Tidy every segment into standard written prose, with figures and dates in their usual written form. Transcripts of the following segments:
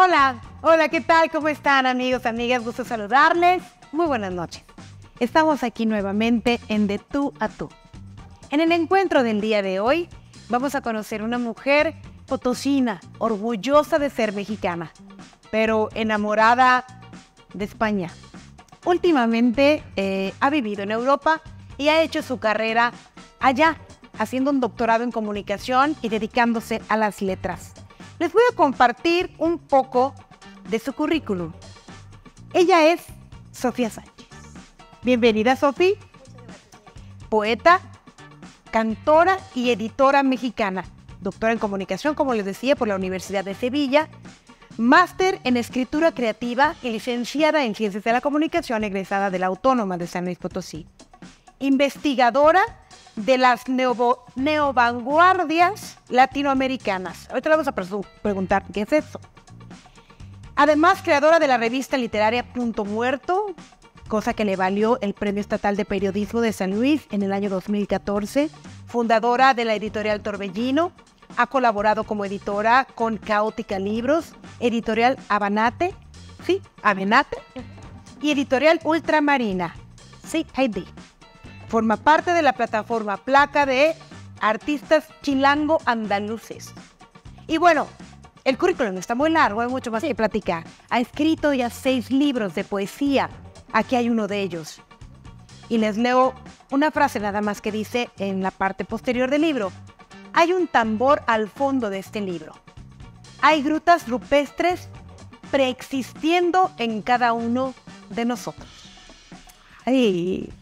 Hola, hola, ¿qué tal? ¿Cómo están, amigos, amigas? Gusto saludarles. Muy buenas noches. Estamos aquí nuevamente en De Tú a Tú. En el encuentro del día de hoy vamos a conocer una mujer potosina, orgullosa de ser mexicana, pero enamorada de España. Últimamente ha vivido en Europa y ha hecho su carrera allá, haciendo un doctorado en comunicación y dedicándose a las letras. Les voy a compartir un poco de su currículum. Ella es Sofía Sánchez. Bienvenida, Sofía. Poeta, cantora y editora mexicana. Doctora en comunicación, como les decía, por la Universidad de Sevilla. Máster en escritura creativa y licenciada en Ciencias de la Comunicación, egresada de la Autónoma de San Luis Potosí. Investigadora de las neovanguardias latinoamericanas. Ahorita le vamos a preguntar qué es eso. Además, creadora de la revista literaria Punto Muerto, cosa que le valió el Premio Estatal de Periodismo de San Luis en el año 2014. Fundadora de la editorial Torbellino. Ha colaborado como editora con Caótica Libros, editorial Avenate, y editorial Ultramarina, CID. Forma parte de la plataforma Placa de artistas chilango-andaluces. Y bueno, el currículum está muy largo, hay mucho más que platicar. Ha escrito ya 6 libros de poesía. Aquí hay uno de ellos. Y les leo una frase nada más que dice en la parte posterior del libro. Hay un tambor al fondo de este libro. Hay grutas rupestres preexistiendo en cada uno de nosotros. Ay.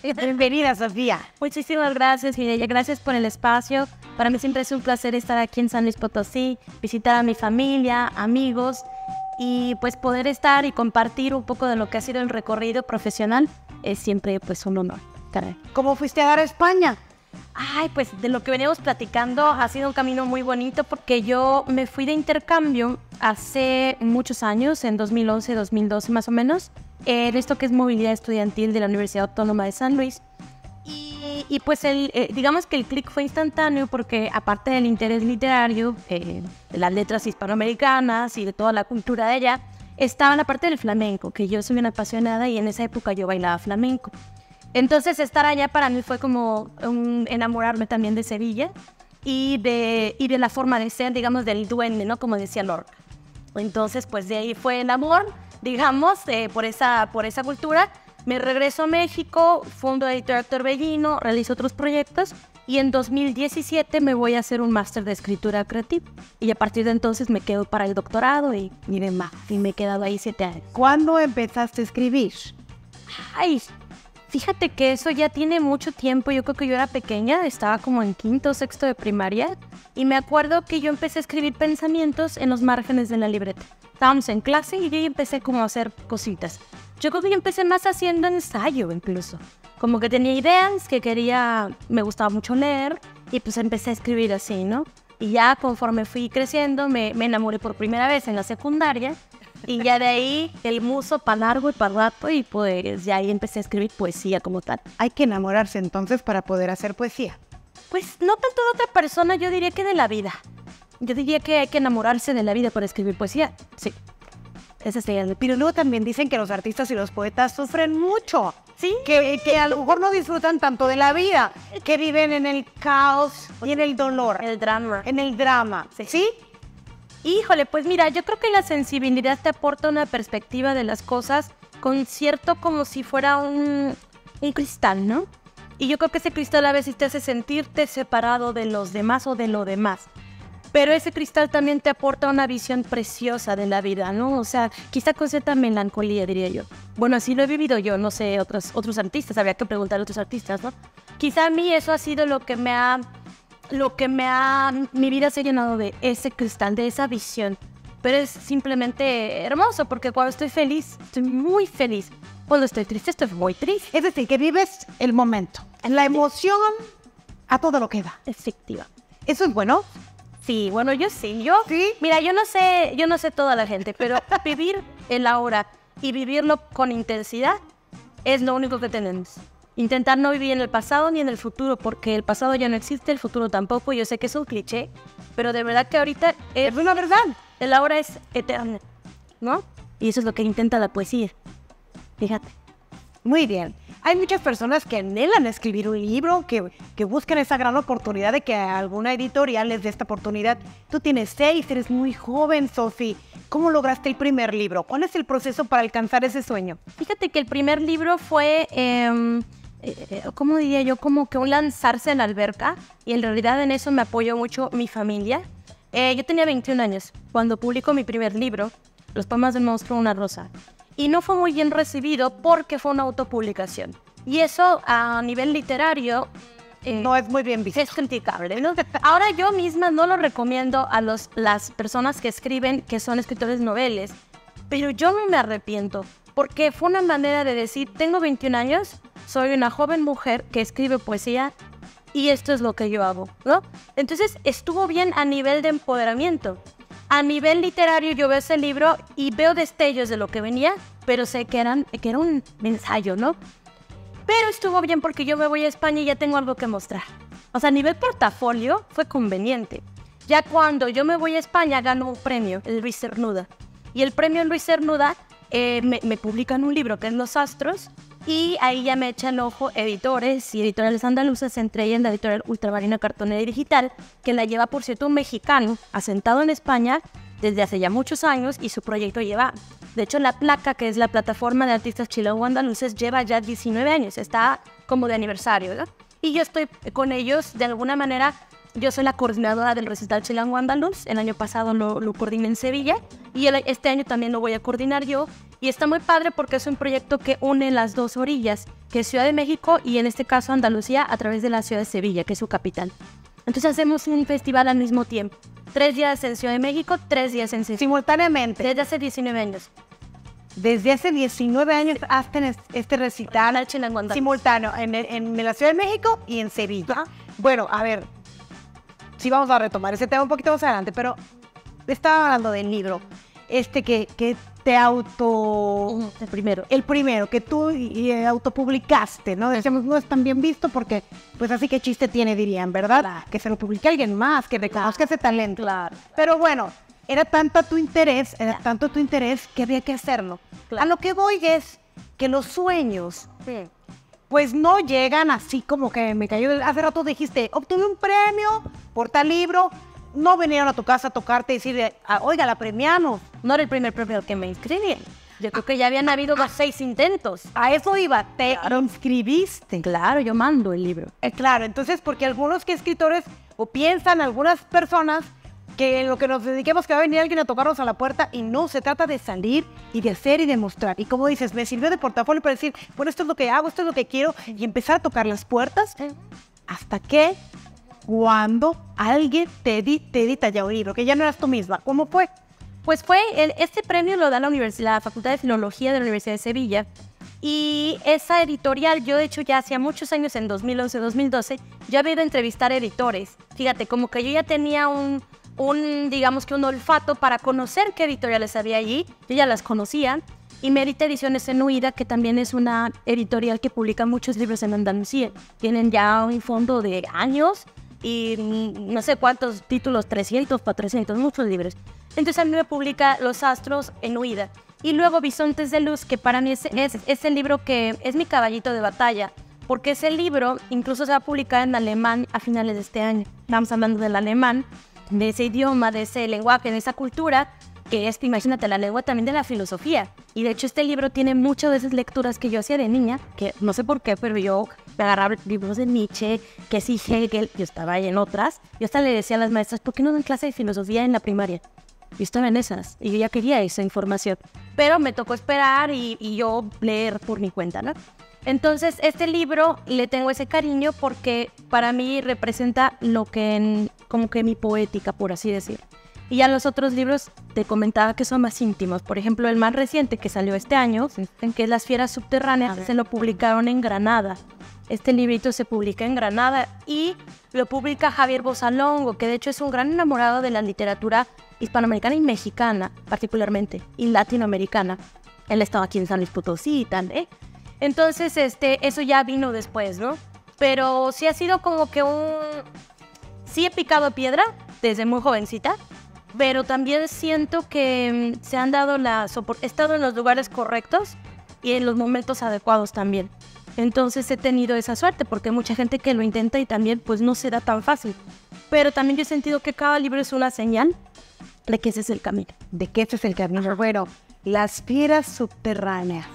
Bienvenida, Sofía. Muchísimas gracias, Mireya. Gracias por el espacio. Para mí siempre es un placer estar aquí en San Luis Potosí, visitar a mi familia, amigos y pues poder estar y compartir un poco de lo que ha sido el recorrido profesional es siempre pues un honor. Caray. ¿Cómo fuiste a dar a España? Ay, pues de lo que veníamos platicando ha sido un camino muy bonito porque yo me fui de intercambio hace muchos años, en 2011, 2012 más o menos, en esto que es movilidad estudiantil de la Universidad Autónoma de San Luis. Y pues digamos que el clic fue instantáneo porque aparte del interés literario, de las letras hispanoamericanas y de toda la cultura de allá, estaba la parte del flamenco, que yo soy una apasionada y en esa época yo bailaba flamenco. Entonces estar allá para mí fue como enamorarme también de Sevilla y de la forma de ser, digamos, del duende, ¿no? Como decía Lorca. Entonces pues de ahí fue el amor, digamos, por esa cultura. Me regreso a México, fundo Editorial Torbellino, realizo otros proyectos y en 2017 me voy a hacer un máster de escritura creativa. Y a partir de entonces me quedo para el doctorado y demás. Y me he quedado ahí 7 años. ¿Cuándo empezaste a escribir? Ay, fíjate que eso ya tiene mucho tiempo. Yo creo que yo era pequeña, estaba como en 5º o 6º de primaria. Y me acuerdo que yo empecé a escribir pensamientos en los márgenes de la libreta. Estábamos en clase y yo empecé como a hacer cositas. Yo creo que yo empecé más haciendo ensayo incluso. Como que tenía ideas que me gustaba mucho leer y pues empecé a escribir así, ¿no? Y ya conforme fui creciendo me enamoré por primera vez en la secundaria y ya de ahí el muso para largo y para rato y pues ya ahí empecé a escribir poesía como tal. Hay que enamorarse entonces para poder hacer poesía. Pues no tanto de otra persona, yo diría que de la vida. Yo diría que hay que enamorarse de la vida para escribir poesía, sí. Ese sería el... Pero luego también dicen que los artistas y los poetas sufren mucho. ¿Sí? Que a lo mejor no disfrutan tanto de la vida, que viven en el caos y en el dolor. El drama. En el drama, ¿sí? Híjole, pues mira, yo creo que la sensibilidad te aporta una perspectiva de las cosas con cierto como si fuera un cristal, ¿no? Y yo creo que ese cristal a veces te hace sentirte separado de los demás o de lo demás. Pero ese cristal también te aporta una visión preciosa de la vida, ¿no? O sea, quizá con cierta melancolía, diría yo. Bueno, así lo he vivido yo, no sé, otros artistas, habría que preguntar a otros artistas, ¿no? Quizá a mí eso ha sido mi vida se ha llenado de ese cristal, de esa visión. Pero es simplemente hermoso, porque cuando estoy feliz, estoy muy feliz. Cuando estoy triste, estoy muy triste. Es decir, que vives el momento, en la emoción a todo lo que da. Efectiva. ¿Eso es bueno? Sí, bueno, yo sí. ¿Sí? Mira, yo no sé toda la gente, pero vivir el ahora y vivirlo con intensidad es lo único que tenemos. Intentar no vivir en el pasado ni en el futuro, porque el pasado ya no existe, el futuro tampoco. Yo sé que es un cliché, pero de verdad que ahorita Es una verdad. el ahora es eterno, ¿no? Y eso es lo que intenta la poesía. Fíjate. Muy bien. Hay muchas personas que anhelan escribir un libro, que buscan esa gran oportunidad de que alguna editorial les dé esta oportunidad. Tú tienes 6, eres muy joven, Sofi. ¿Cómo lograste el primer libro? ¿Cuál es el proceso para alcanzar ese sueño? Fíjate que el primer libro fue, ¿cómo diría yo? Como que un lanzarse en la alberca. Y en realidad en eso me apoyó mucho mi familia. Yo tenía 21 años cuando publico mi primer libro, Los poemas del monstruo, una rosa. Y no fue muy bien recibido porque fue una autopublicación. Y eso a nivel literario No es muy bien visto. es criticable, ¿no? Ahora yo misma no lo recomiendo a las personas que escriben, que son escritores noveles, pero yo no me arrepiento porque fue una manera de decir, tengo 21 años, soy una joven mujer que escribe poesía y esto es lo que yo hago, ¿no? Entonces estuvo bien a nivel de empoderamiento. A nivel literario yo veo ese libro y veo destellos de lo que venía, pero sé que era un ensayo, ¿no? Pero estuvo bien porque yo me voy a España y ya tengo algo que mostrar. O sea, a nivel portafolio fue conveniente. Ya cuando yo me voy a España gano un premio, el Luis Cernuda. Y el premio Luis Cernuda me publican un libro que es Los Astros y ahí ya me echan ojo editores y editoriales andaluzas, entre ellas la editorial Ultramarina Cartonera y Digital, que la lleva, por cierto, un mexicano asentado en España desde hace ya muchos años y su proyecto lleva, de hecho la Placa, que es la plataforma de artistas chilango-andaluces, lleva ya 19 años, está como de aniversario, ¿no? Y yo estoy con ellos de alguna manera. Yo soy la coordinadora del recital Chilango Andaluz. El año pasado lo coordiné en Sevilla y este año también lo voy a coordinar yo. Y está muy padre porque es un proyecto que une las dos orillas, que es Ciudad de México y en este caso Andalucía a través de la ciudad de Sevilla, que es su capital. Entonces hacemos un festival al mismo tiempo. 3 días en Ciudad de México, 3 días en Sevilla. Simultáneamente. Desde hace 19 años. Desde hace 19 años hacen este recital Chilango Andaluz simultáneo en la Ciudad de México y en Sevilla. Bueno, a ver, sí vamos a retomar ese tema un poquito más adelante, pero estaba hablando del libro, que te el primero, que tú autopublicaste, ¿no? Decíamos, no es tan bien visto porque, pues así que chiste tiene, dirían, ¿verdad? Claro. Que se lo publique alguien más, que reconozca ese talento. Claro. Pero bueno, era tanto tu interés que había que hacerlo. Claro. A lo que voy es que los sueños, Sí. pues no llegan así como que me cayó. Hace rato dijiste, obtuve un premio por tal libro. No vinieron a tu casa a tocarte y decir, oiga, la premiamos. No era el primer premio al que me inscribí. Yo creo que ya habían habido 6 intentos. A eso iba, te inscribiste. Claro, yo mando el libro. Claro, entonces porque algunos que escritores o piensan algunas personas que en lo que nos dediquemos que va a venir alguien a tocarnos a la puerta y no, se trata de salir y de hacer y de mostrar. Y como dices, me sirvió de portafolio para decir, bueno, esto es lo que hago, esto es lo que quiero y empezar a tocar las puertas hasta que cuando alguien te edita ya un libro, que ya no eras tú misma. ¿Cómo fue? Pues fue, este premio lo da la Facultad de Filología de la Universidad de Sevilla. Y esa editorial, yo de hecho ya hacía muchos años, en 2011-2012, ya había ido a entrevistar editores. Fíjate, como que yo ya tenía digamos que un olfato para conocer qué editoriales había allí. Yo ya las conocía. Y Mérita Ediciones en Huida, que también es una editorial que publica muchos libros en Andalucía. Tienen ya un fondo de años y no sé cuántos títulos, 300, 400, muchos libros. Entonces a mí me publica Los Astros en Huida. Y luego Bisontes de Luz, que para mí es el libro que es mi caballito de batalla, porque ese libro incluso se va a publicar en alemán a finales de este año. Estamos hablando del alemán, de ese idioma, de ese lenguaje, de esa cultura, que es, imagínate, la lengua también de la filosofía. Y de hecho este libro tiene muchas de esas lecturas que yo hacía de niña, que no sé por qué, pero yo me agarraba libros de Nietzsche, que sí, Hegel, yo estaba ahí en otras. Yo hasta le decía a las maestras, ¿por qué no dan clase de filosofía en la primaria? Yo estaba en esas y yo ya quería esa información. Pero me tocó esperar y yo leer por mi cuenta, ¿no? Entonces, este libro le tengo ese cariño porque para mí representa lo que como que mi poética, por así decir. Y ya los otros libros te comentaba que son más íntimos. Por ejemplo, el más reciente que salió este año, que es Las Fieras Subterráneas, se lo publicaron en Granada. Este librito se publica en Granada y lo publica Javier Bosalongo, que de hecho es un gran enamorado de la literatura hispanoamericana y mexicana, particularmente, y latinoamericana. Él estaba aquí en San Luis Potosí y tal, Entonces, eso ya vino después, ¿no? Pero sí ha sido como que sí he picado piedra desde muy jovencita, pero también siento que se han dado he estado en los lugares correctos y en los momentos adecuados también. Entonces he tenido esa suerte porque hay mucha gente que lo intenta y también pues no será tan fácil. Pero también yo he sentido que cada libro es una señal de que ese es el camino. De que ese es el camino. Bueno, las fieras subterráneas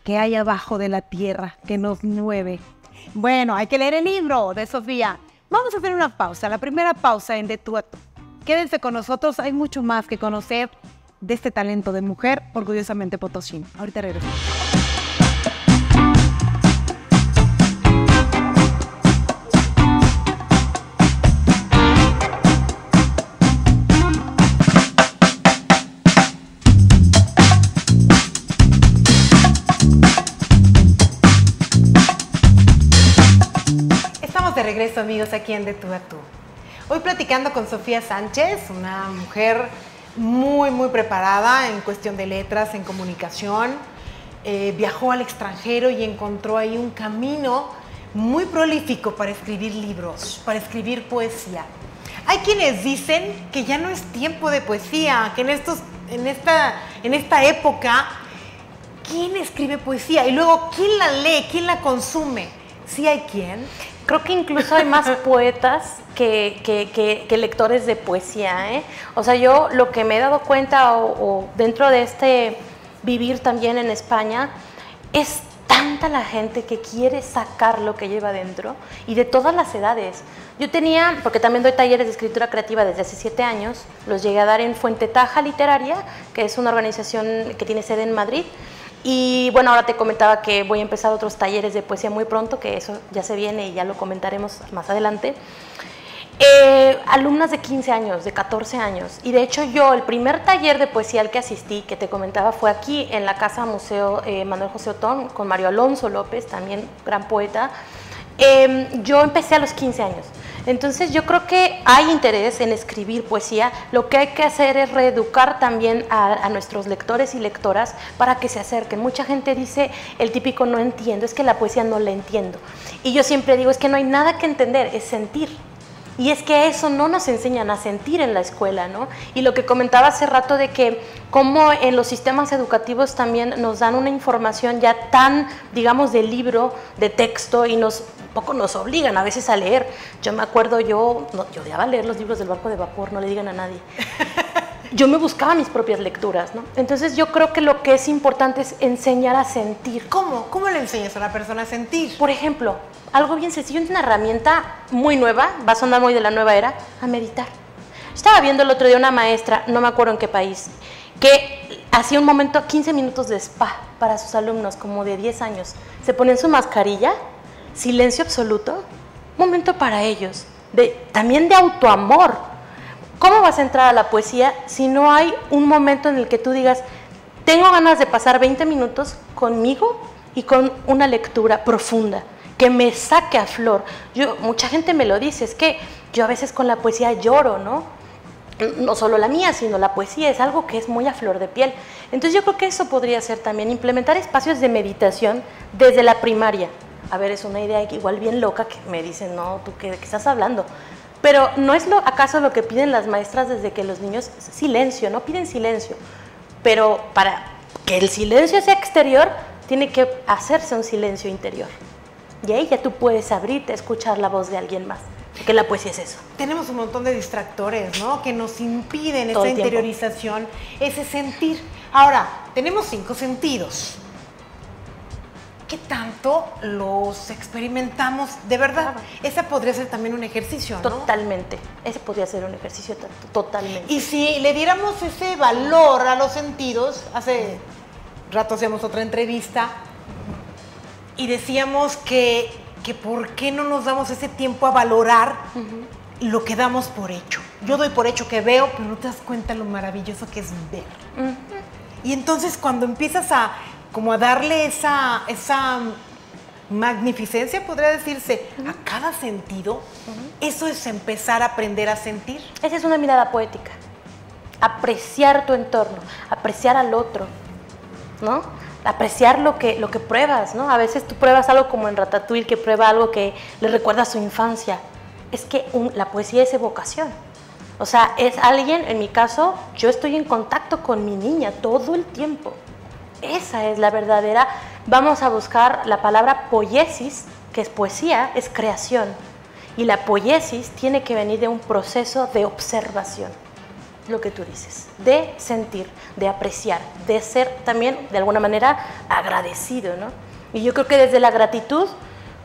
que hay abajo de la tierra, que nos mueve. Bueno, hay que leer el libro de Sofía. Vamos a hacer una pausa, la primera pausa en De Tú a Tú. Quédense con nosotros, hay mucho más que conocer de este talento de mujer orgullosamente potosina. Ahorita regresamos. De regreso, amigos, aquí en De Tú a Tú. Hoy platicando con Sofía Sánchez, una mujer muy preparada en cuestión de letras, en comunicación. Viajó al extranjero y encontró ahí un camino muy prolífico para escribir libros, para escribir poesía. Hay quienes dicen que ya no es tiempo de poesía, que en esta época, ¿quién escribe poesía? Y luego, ¿quién la lee? ¿Quién la consume? ¿Sí hay quién? Creo que incluso hay más poetas que lectores de poesía, ¿eh? O sea, yo lo que me he dado cuenta o dentro de este vivir también en España, es tanta la gente que quiere sacar lo que lleva dentro y de todas las edades. Yo tenía, porque también doy talleres de escritura creativa desde hace 7 años, los llegué a dar en Fuente Taja Literaria, que es una organización que tiene sede en Madrid. Y bueno, ahora te comentaba que voy a empezar otros talleres de poesía muy pronto, que eso ya se viene y ya lo comentaremos más adelante. Alumnas de 15 años, de 14 años. Y de hecho yo, el primer taller de poesía al que asistí, que te comentaba, fue aquí en la Casa Museo Manuel José Otón, con Mario Alonso López, también gran poeta. Yo empecé a los 15 años. Entonces yo creo que hay interés en escribir poesía. Lo que hay que hacer es reeducar también a nuestros lectores y lectoras para que se acerquen. Mucha gente dice el típico no entiendo, es que la poesía no la entiendo. Y yo siempre digo, es que no hay nada que entender, es sentir. Y es que eso no nos enseñan a sentir en la escuela, ¿no? Y lo que comentaba hace rato de que como en los sistemas educativos también nos dan una información ya tan, digamos, de libro, de texto, y un poco nos obligan a veces a leer. Yo me acuerdo, yo odiaba leer los libros del barco de vapor, no le digan a nadie. Yo me buscaba mis propias lecturas, ¿no? Entonces yo creo que lo que es importante es enseñar a sentir. ¿Cómo? ¿Cómo le enseñas a una persona a sentir? Por ejemplo, algo bien sencillo, una herramienta muy nueva, va a sonar muy de la nueva era, a meditar. Estaba viendo el otro día una maestra, no me acuerdo en qué país, que hacía un momento, 15 minutos de spa para sus alumnos, como de 10 años. Se ponían su mascarilla, silencio absoluto, momento para ellos, también de autoamor. ¿Cómo vas a entrar a la poesía si no hay un momento en el que tú digas, tengo ganas de pasar 20 minutos conmigo y con una lectura profunda, que me saque a flor? Mucha gente me lo dice, es que yo a veces con la poesía lloro, ¿no? No solo la mía, sino la poesía, es algo que es muy a flor de piel. Entonces yo creo que eso podría ser también, implementar espacios de meditación desde la primaria. A ver, es una idea igual bien loca que me dicen, no, ¿tú de qué estás hablando? Pero ¿no es acaso lo que piden las maestras desde que los niños? Silencio, no piden silencio, pero para que el silencio sea exterior, tiene que hacerse un silencio interior. Y ahí ya tú puedes abrirte a escuchar la voz de alguien más, porque la poesía es eso. Tenemos un montón de distractores, ¿no? Que nos impiden esa interiorización, ese sentir. Ahora, tenemos 5 sentidos. ¿Qué tanto los experimentamos de verdad? Claro. Ese podría ser también un ejercicio, ¿no? Totalmente. Ese podría ser un ejercicio totalmente. Y si le diéramos ese valor a los sentidos, hace rato hacíamos otra entrevista y decíamos que por qué no nos damos ese tiempo a valorar lo que damos por hecho. Yo doy por hecho que veo, pero no te das cuenta lo maravilloso que es ver. Y entonces cuando empiezas a darle esa magnificencia, podría decirse, a cada sentido, eso es empezar a aprender a sentir. Esa es una mirada poética. Apreciar tu entorno, apreciar al otro, ¿no? apreciar lo que pruebas, ¿no? A veces tú pruebas algo como en Ratatouille, que prueba algo que le recuerda a su infancia. Es que la poesía es evocación. O sea, es alguien, en mi caso, yo estoy en contacto con mi niña todo el tiempo. Esa es la verdadera. Vamos a buscar la palabra poiesis, que es poesía, es creación. Y la poiesis tiene que venir de un proceso de observación, lo que tú dices, de sentir, de apreciar, de ser también, de alguna manera, agradecido, ¿no? Y yo creo que desde la gratitud,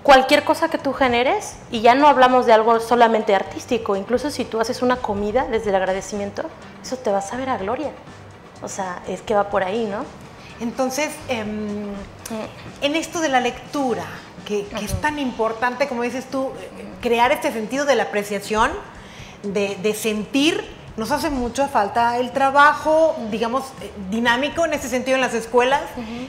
cualquier cosa que tú generes, y ya no hablamos de algo solamente artístico, incluso si tú haces una comida desde el agradecimiento, eso te va a saber a gloria. O sea, es que va por ahí, ¿no? Entonces, en esto de la lectura, que es tan importante, como dices tú, crear este sentido de la apreciación, de sentir, nos hace mucho falta el trabajo, digamos, dinámico en ese sentido en las escuelas,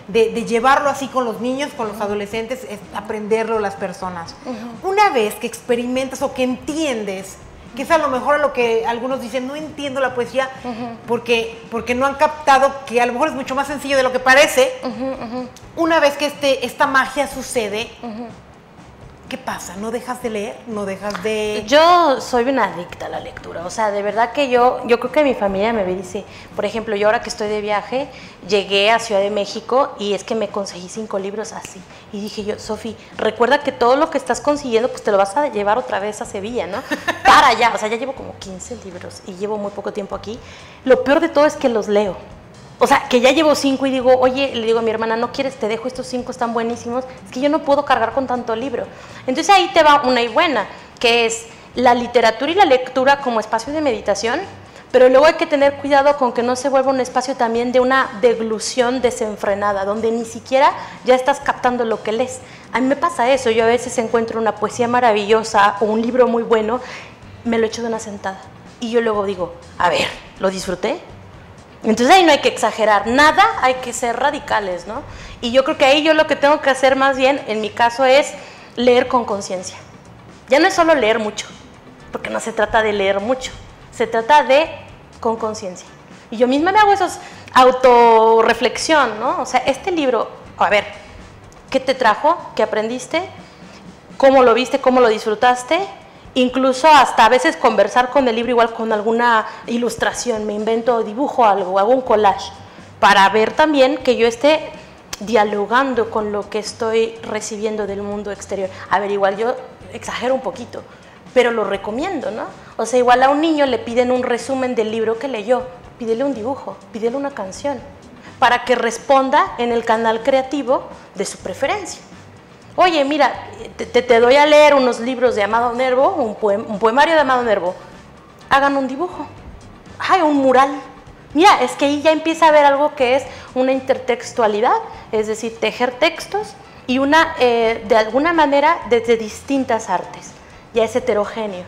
de llevarlo así con los niños, con los adolescentes, aprenderlo las personas. Una vez que experimentas o que entiendes, que es a lo mejor a lo que algunos dicen, no entiendo la poesía, porque no han captado que a lo mejor es mucho más sencillo de lo que parece. Una vez que esta magia sucede, ¿qué pasa? ¿No dejas de leer? ¿No dejas de...? Yo soy una adicta a la lectura, o sea, de verdad que yo creo que mi familia me dice, por ejemplo, yo ahora que estoy de viaje, llegué a Ciudad de México y es que me conseguí 5 libros así. Y dije yo, Sofi, recuerda que todo lo que estás consiguiendo, pues te lo vas a llevar otra vez a Sevilla, ¿no? Para allá, o sea, ya llevo como 15 libros y llevo muy poco tiempo aquí. Lo peor de todo es que los leo. O sea, que ya llevo 5 y digo, oye, le digo a mi hermana, ¿no quieres? Te dejo estos 5, están buenísimos. Es que yo no puedo cargar con tanto libro. Entonces ahí te va una y buena, que es la literatura y la lectura como espacio de meditación, pero luego hay que tener cuidado con que no se vuelva un espacio también de una deglución desenfrenada, donde ni siquiera ya estás captando lo que lees. A mí me pasa eso, yo a veces encuentro una poesía maravillosa o un libro muy bueno, me lo echo de una sentada. Y yo luego digo, a ver, ¿lo disfruté? Entonces ahí no hay que exagerar, nada, hay que ser radicales, ¿no? Y yo creo que ahí yo lo que tengo que hacer más bien, en mi caso, es leer con conciencia. Ya no es solo leer mucho, porque no se trata de leer mucho, se trata de con conciencia. Y yo misma me hago esos autorreflexión, ¿no? O sea, este libro, a ver, ¿qué te trajo? ¿Qué aprendiste? ¿Cómo lo viste? ¿Cómo lo disfrutaste? Incluso hasta a veces conversar con el libro igual con alguna ilustración, me invento, dibujo algo, hago un collage, para ver también que yo esté dialogando con lo que estoy recibiendo del mundo exterior. A ver, igual yo exagero un poquito, pero lo recomiendo, ¿no? O sea, igual a un niño le piden un resumen del libro que leyó, pídele un dibujo, pídele una canción, para que responda en el canal creativo de su preferencia. Oye, mira, te doy a leer unos libros de Amado Nervo, un poemario de Amado Nervo. Hagan un dibujo. Ay, un mural. Mira, es que ahí ya empieza a haber algo que es una intertextualidad, es decir, tejer textos y de alguna manera desde distintas artes. Ya es heterogéneo,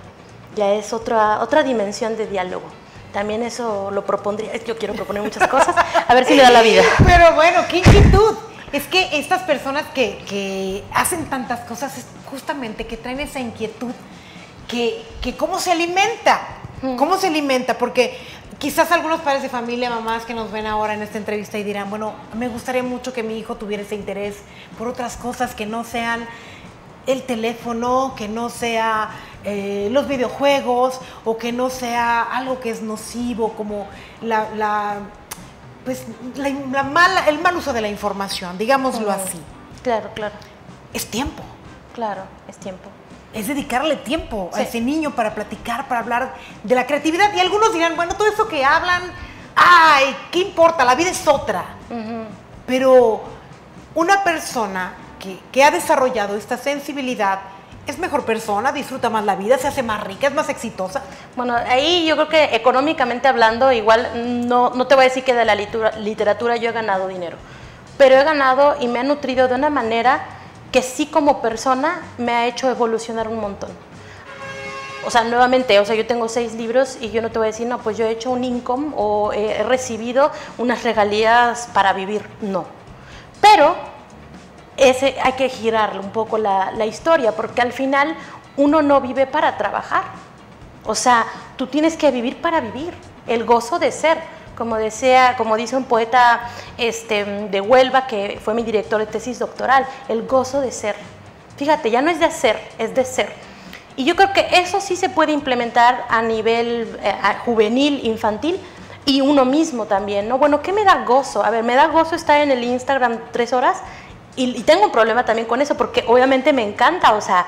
ya es otra dimensión de diálogo. También eso lo propondría, yo quiero proponer muchas cosas, a ver si me da la vida. Pero bueno, qué inquietud. Es que estas personas que hacen tantas cosas, es justamente que traen esa inquietud, que ¿cómo se alimenta? ¿Cómo se alimenta? Porque quizás algunos padres de familia, mamás que nos ven ahora en esta entrevista y dirán, bueno, me gustaría mucho que mi hijo tuviera ese interés por otras cosas que no sean el teléfono, que no sea los videojuegos, o que no sea algo que es nocivo, como el mal uso de la información, digámoslo así. Claro, claro. Es tiempo. Claro, es tiempo. Es dedicarle tiempo a ese niño para platicar, para hablar de la creatividad. Y algunos dirán, bueno, todo eso que hablan, ay, ¿qué importa? La vida es otra. Pero una persona que ha desarrollado esta sensibilidad es mejor persona, disfruta más la vida, se hace más rica, es más exitosa. Bueno, ahí yo creo que económicamente hablando, igual no te voy a decir que de la literatura yo he ganado dinero, pero he ganado y me ha nutrido de una manera que sí como persona me ha hecho evolucionar un montón. O sea, nuevamente, o sea, yo tengo 6 libros y yo no te voy a decir, no, pues yo he hecho un income o he recibido unas regalías para vivir, no. Pero hay que girarle un poco la historia, porque al final uno no vive para trabajar. O sea, tú tienes que vivir para vivir, el gozo de ser. como dice un poeta de Huelva, que fue mi director de tesis doctoral, el gozo de ser. Fíjate, ya no es de hacer, es de ser. Y yo creo que eso sí se puede implementar a nivel juvenil, infantil, y uno mismo también, ¿no? Bueno, ¿qué me da gozo? A ver, me da gozo estar en el Instagram 3 horas y tengo un problema también con eso porque obviamente me encanta, o sea,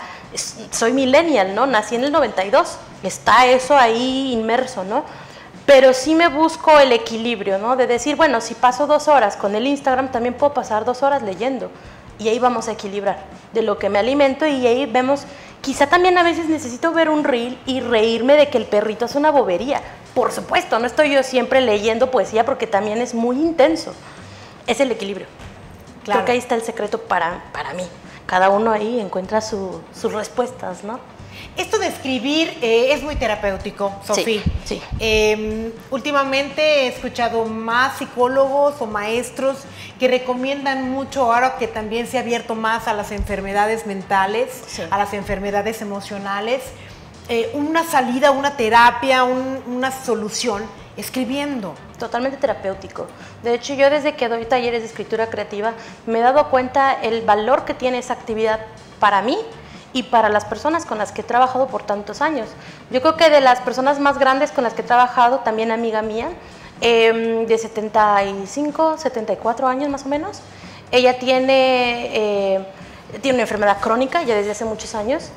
soy millennial, ¿no? Nací en el 92, está eso ahí inmerso, ¿no? Pero sí me busco el equilibrio, ¿no? De decir, bueno, si paso 2 horas con el Instagram, también puedo pasar 2 horas leyendo. Y ahí vamos a equilibrar de lo que me alimento y ahí vemos, quizá también a veces necesito ver un reel y reírme de que el perrito es una bobería. Por supuesto, no estoy yo siempre leyendo poesía porque también es muy intenso. Es el equilibrio. Claro. Creo que ahí está el secreto para mí. Cada uno ahí encuentra sus respuestas, ¿no? Esto de escribir es muy terapéutico, Sofía. Sí. Últimamente he escuchado más psicólogos o maestros que recomiendan mucho, ahora que también se ha abierto más a las enfermedades mentales, sí, a las enfermedades emocionales, una salida, una terapia, una solución, escribiendo. Totalmente terapéutico. De hecho, yo desde que doy talleres de escritura creativa me he dado cuenta el valor que tiene esa actividad para mí y para las personas con las que he trabajado por tantos años. Yo creo que de las personas más grandes con las que he trabajado, también amiga mía, de 75, 74 años más o menos, ella tiene una enfermedad crónica ya desde hace muchos años.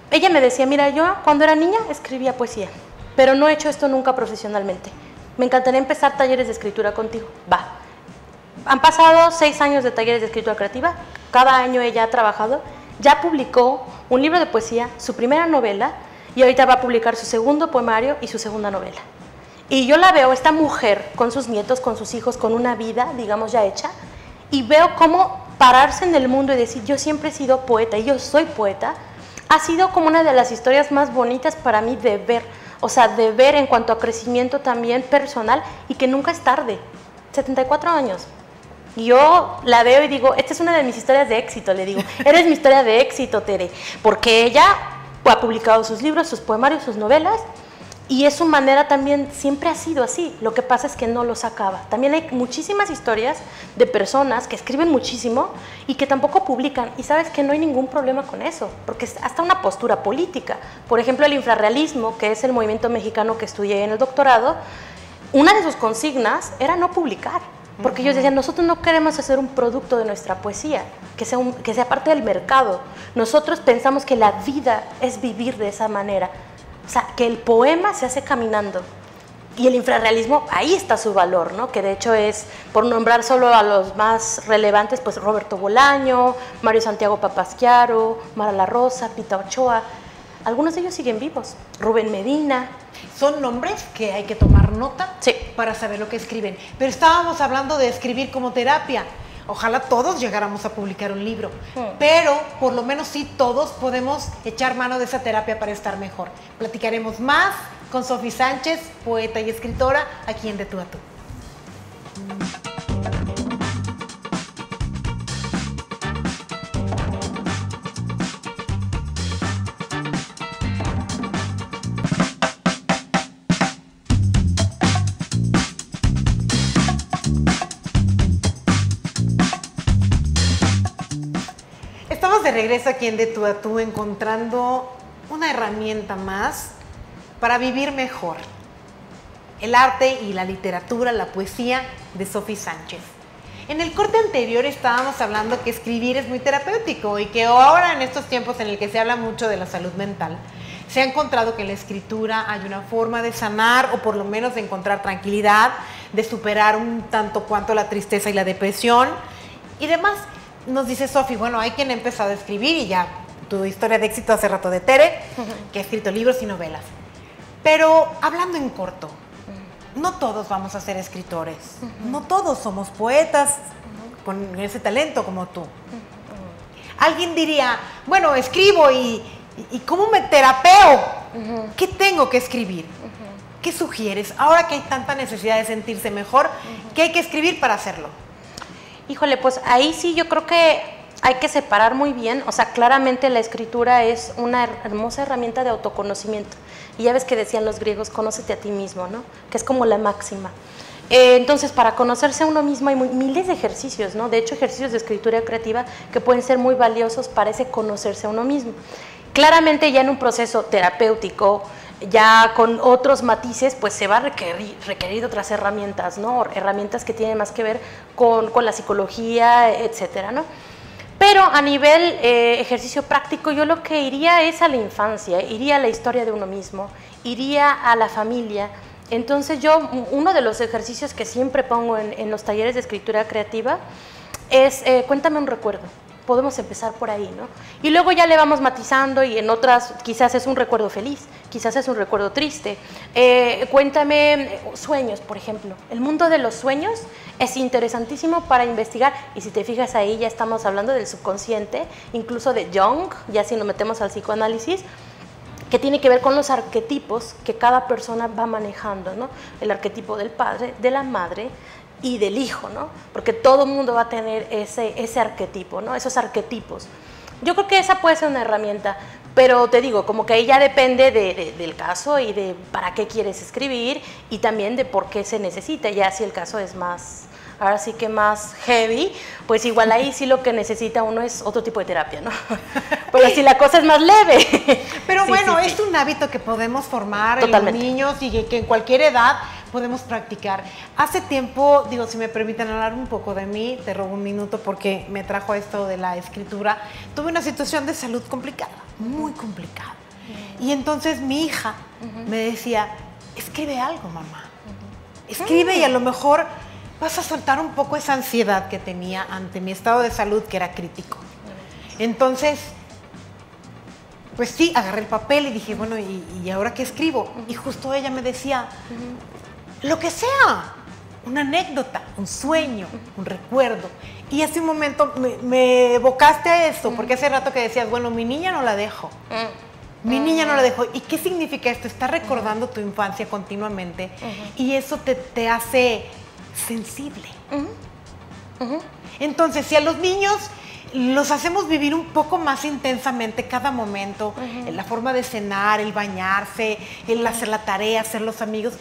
Ella me decía, mira, yo cuando era niña escribía poesía, pero no he hecho esto nunca profesionalmente. Me encantaría empezar talleres de escritura contigo. Va. Han pasado 6 años de talleres de escritura creativa, cada año ella ha trabajado, ya publicó un libro de poesía, su primera novela, y ahorita va a publicar su segundo poemario y su segunda novela. Y yo la veo, esta mujer, con sus nietos, con sus hijos, con una vida, digamos, ya hecha, y veo cómo pararse en el mundo y decir, yo siempre he sido poeta y yo soy poeta, ha sido como una de las historias más bonitas para mí de ver, o sea, de ver en cuanto a crecimiento también personal y que nunca es tarde, 74 años. Y yo la veo y digo, esta es una de mis historias de éxito, le digo, eres mi historia de éxito, Tere, porque ella ha publicado sus libros, sus poemarios, sus novelas, y es su manera también, siempre ha sido así, lo que pasa es que no los acaba. También hay muchísimas historias de personas que escriben muchísimo y que tampoco publican, y sabes que no hay ningún problema con eso, porque es hasta una postura política. Por ejemplo, el infrarrealismo, que es el movimiento mexicano que estudié en el doctorado, una de sus consignas era no publicar, porque ellos decían, nosotros no queremos hacer un producto de nuestra poesía, que sea parte del mercado. Nosotros pensamos que la vida es vivir de esa manera. O sea, que el poema se hace caminando. Y el infrarrealismo, ahí está su valor, ¿no? Que de hecho es, por nombrar solo a los más relevantes, pues Roberto Bolaño, Mario Santiago Papasquiaro, Mara La Rosa, Pita Ochoa. Algunos de ellos siguen vivos. Rubén Medina. Son nombres que hay que tomar nota, sí, para saber lo que escriben. Pero estábamos hablando de escribir como terapia. Ojalá todos llegáramos a publicar un libro, pero por lo menos sí todos podemos echar mano de esa terapia para estar mejor. Platicaremos más con Sofía Sánchez, poeta y escritora, aquí en De Tú a Tú. De regreso aquí en De Tú a Tú, encontrando una herramienta más para vivir mejor. El arte y la literatura, la poesía de Sofía Sánchez. En el corte anterior estábamos hablando que escribir es muy terapéutico y que ahora en estos tiempos en el que se habla mucho de la salud mental, se ha encontrado que en la escritura hay una forma de sanar o por lo menos de encontrar tranquilidad, de superar un tanto cuanto la tristeza y la depresión y demás. Nos dice Sofía, bueno, hay quien ha empezado a escribir y ya, tu historia de éxito hace rato de Tere, que ha escrito libros y novelas. Pero hablando en corto, no todos vamos a ser escritores, no todos somos poetas con ese talento como tú. Alguien diría, bueno, escribo y ¿cómo me terapeo? ¿Qué tengo que escribir? ¿Qué sugieres? Ahora que hay tanta necesidad de sentirse mejor, ¿qué hay que escribir para hacerlo? Híjole, pues ahí sí yo creo que hay que separar muy bien, o sea, claramente la escritura es una hermosa herramienta de autoconocimiento. Y ya ves que decían los griegos, conócete a ti mismo, ¿no? Que es como la máxima. Entonces, para conocerse a uno mismo hay miles de ejercicios, ¿no? De hecho, ejercicios de escritura creativa que pueden ser muy valiosos para ese conocerse a uno mismo. Claramente ya en un proceso terapéutico, ya con otros matices, pues se va a requerir otras herramientas, ¿no? Herramientas que tienen más que ver con la psicología, etcétera, ¿no? Pero a nivel ejercicio práctico, yo lo que iría es a la infancia, iría a la historia de uno mismo, iría a la familia. Entonces yo, uno de los ejercicios que siempre pongo en los talleres de escritura creativa es cuéntame un recuerdo. Podemos empezar por ahí, ¿no? Y luego ya le vamos matizando y en otras quizás es un recuerdo feliz, quizás es un recuerdo triste. Cuéntame sueños, por ejemplo. El mundo de los sueños es interesantísimo para investigar y si te fijas ahí ya estamos hablando del subconsciente, incluso de Jung, ya si nos metemos al psicoanálisis, que tiene que ver con los arquetipos que cada persona va manejando, ¿no? El arquetipo del padre, de la madre y del hijo, ¿no? Porque todo mundo va a tener ese arquetipo, ¿no? Esos arquetipos. Yo creo que esa puede ser una herramienta, pero te digo, como que ahí ya depende del caso y de para qué quieres escribir y también de por qué se necesita, ya si el caso es más, ahora sí que más heavy, pues igual ahí sí lo que necesita uno es otro tipo de terapia, ¿no? Pero si la cosa es más leve. Pero Sí, bueno, sí, es un hábito que podemos formar Totalmente. en los niños y que en cualquier edad podemos practicar. Hace tiempo, digo, si me permiten hablar un poco de mí, te robo un minuto porque me trajo esto de la escritura. Tuve una situación de salud complicada, muy complicada. Y entonces mi hija me decía, escribe algo, mamá. Escribe y a lo mejor vas a soltar un poco esa ansiedad que tenía ante mi estado de salud, que era crítico. Entonces, pues sí, agarré el papel y dije, bueno, ¿y ahora qué escribo? Y justo ella me decía, lo que sea, una anécdota, un sueño, un recuerdo. Y hace un momento me evocaste a esto, porque hace rato que decías, bueno, mi niña no la dejo. Mi niña no la dejó. ¿Y qué significa esto? Estás recordando tu infancia continuamente y eso te hace sensible. Entonces, si a los niños los hacemos vivir un poco más intensamente cada momento, en la forma de cenar, el bañarse, el hacer la tarea, hacer los amigos,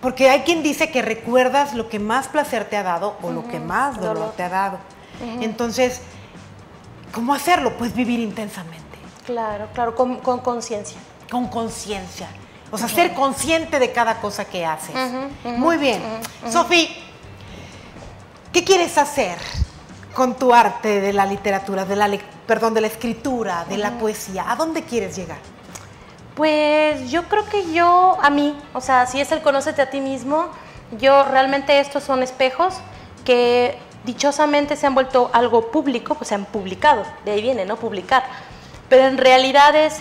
porque hay quien dice que recuerdas lo que más placer te ha dado o lo que más dolor te ha dado. Entonces, ¿cómo hacerlo? Pues vivir intensamente. Claro, claro, con conciencia. Con conciencia. O sea, ser consciente de cada cosa que haces. Muy bien. Sofi, ¿qué quieres hacer con tu arte de la literatura, de la escritura, de la poesía? ¿A dónde quieres llegar? Pues yo creo que o sea, si es el conócete a ti mismo, yo realmente estos son espejos que dichosamente se han vuelto algo público, pues se han publicado, de ahí viene, ¿no? Publicar. Pero en realidad es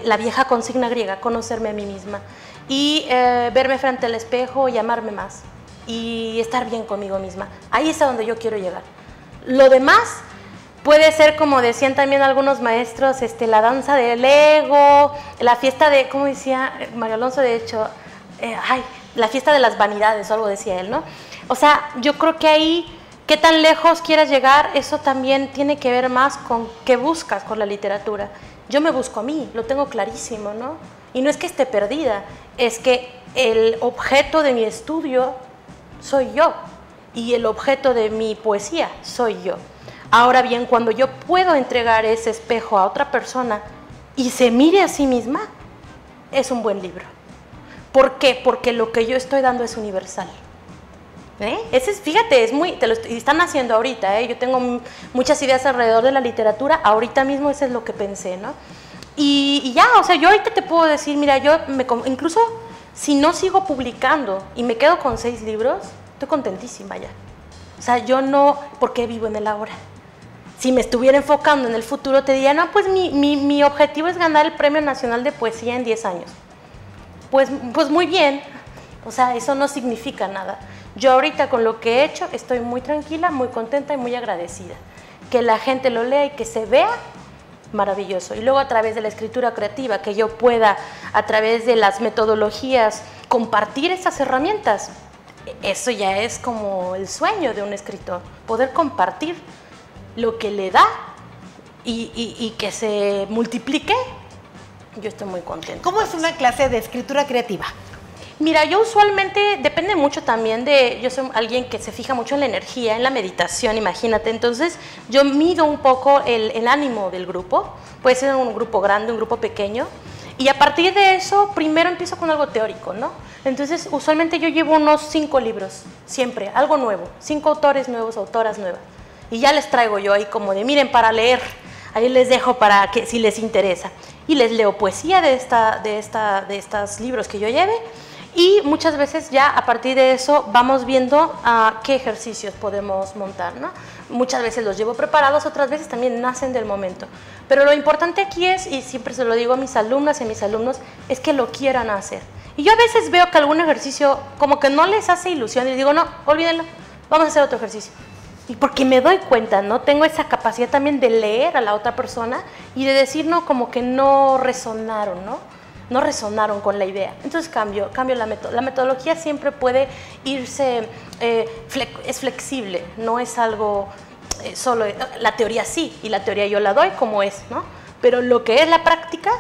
la vieja consigna griega, conocerme a mí misma y verme frente al espejo y amarme más y estar bien conmigo misma. Ahí es a donde yo quiero llegar. Lo demás puede ser, como decían también algunos maestros, la danza del ego, la fiesta de, ¿cómo decía Mario Alonso? De hecho, la fiesta de las vanidades o algo decía él, ¿no? O sea, yo creo que ahí, qué tan lejos quieras llegar, eso también tiene que ver más con qué buscas con la literatura. Yo me busco a mí, lo tengo clarísimo, ¿no? Y no es que esté perdida, es que el objeto de mi estudio soy yo y el objeto de mi poesía soy yo. Ahora bien, cuando yo puedo entregar ese espejo a otra persona y se mire a sí misma, es un buen libro. ¿Por qué? Porque lo que yo estoy dando es universal. Fíjate, están haciendo ahorita, yo tengo muchas ideas alrededor de la literatura, ahorita mismo eso es lo que pensé, ¿no? Y ya, o sea, yo ahorita te puedo decir, mira, incluso si no sigo publicando y me quedo con 6 libros, estoy contentísima ya. O sea, yo no, porque vivo en el ahora. Si me estuviera enfocando en el futuro, te diría, no, pues mi objetivo es ganar el Premio Nacional de Poesía en 10 años. Pues muy bien, o sea, eso no significa nada. Yo ahorita con lo que he hecho estoy muy tranquila, muy contenta y muy agradecida. Que la gente lo lea y que se vea, maravilloso. Y luego a través de la escritura creativa, que yo pueda, a través de las metodologías, compartir esas herramientas. Eso ya es como el sueño de un escritor, poder compartir lo que le da y que se multiplique, yo estoy muy contenta. ¿Cómo es una clase de escritura creativa? Mira, yo usualmente, depende mucho también yo soy alguien que se fija mucho en la energía, en la meditación, imagínate, entonces yo mido un poco el ánimo del grupo, puede ser un grupo grande, un grupo pequeño, y a partir de eso, primero empiezo con algo teórico, ¿no? Entonces, usualmente yo llevo unos 5 libros, siempre, algo nuevo, 5 autores nuevos, autoras nuevas, y ya les traigo yo ahí como de, miren, para leer, ahí les dejo para que si les interesa, y les leo poesía de estos libros que yo lleve. Y muchas veces ya a partir de eso vamos viendo qué ejercicios podemos montar, ¿no? Muchas veces los llevo preparados, otras veces también nacen del momento. Pero lo importante aquí es, y siempre se lo digo a mis alumnas y a mis alumnos, es que lo quieran hacer. Y yo a veces veo que algún ejercicio como que no les hace ilusión y les digo, no, olvídenlo, vamos a hacer otro ejercicio. Y porque me doy cuenta, ¿no? Tengo esa capacidad también de leer a la otra persona y de decir, no, como que no resonaron, ¿no? No resonaron con la idea. Entonces cambio la metodología. La metodología siempre puede irse, es flexible, no es algo solo, la teoría sí, y la teoría yo la doy como es, ¿no? Pero lo que es la práctica,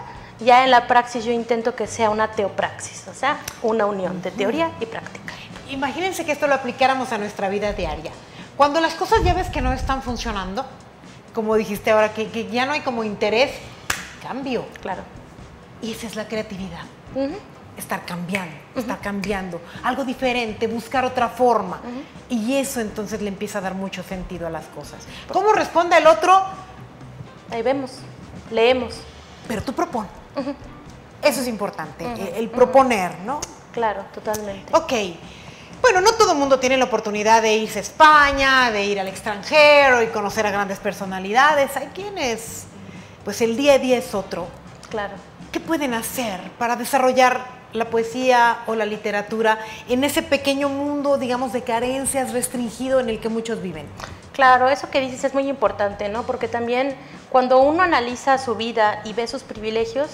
ya en la praxis yo intento que sea una teopraxis, o sea, una unión de teoría y práctica. Imagínense que esto lo aplicáramos a nuestra vida diaria. Cuando las cosas ya ves que no están funcionando, como dijiste ahora, que ya no hay como interés, cambio. Claro. Y esa es la creatividad. Estar cambiando, algo diferente, buscar otra forma. Y eso entonces le empieza a dar mucho sentido a las cosas. ¿Cómo responde el otro? Ahí vemos, leemos. Pero tú propones. Eso es importante, el proponer, ¿no? Claro, totalmente. Ok. Bueno, no todo el mundo tiene la oportunidad de irse a España, de ir al extranjero y conocer a grandes personalidades. Hay quienes, pues el día a día es otro. Claro. ¿Qué pueden hacer para desarrollar la poesía o la literatura en ese pequeño mundo, digamos, de carencias restringido en el que muchos viven? Claro, eso que dices es muy importante, ¿no? Porque también cuando uno analiza su vida y ve sus privilegios,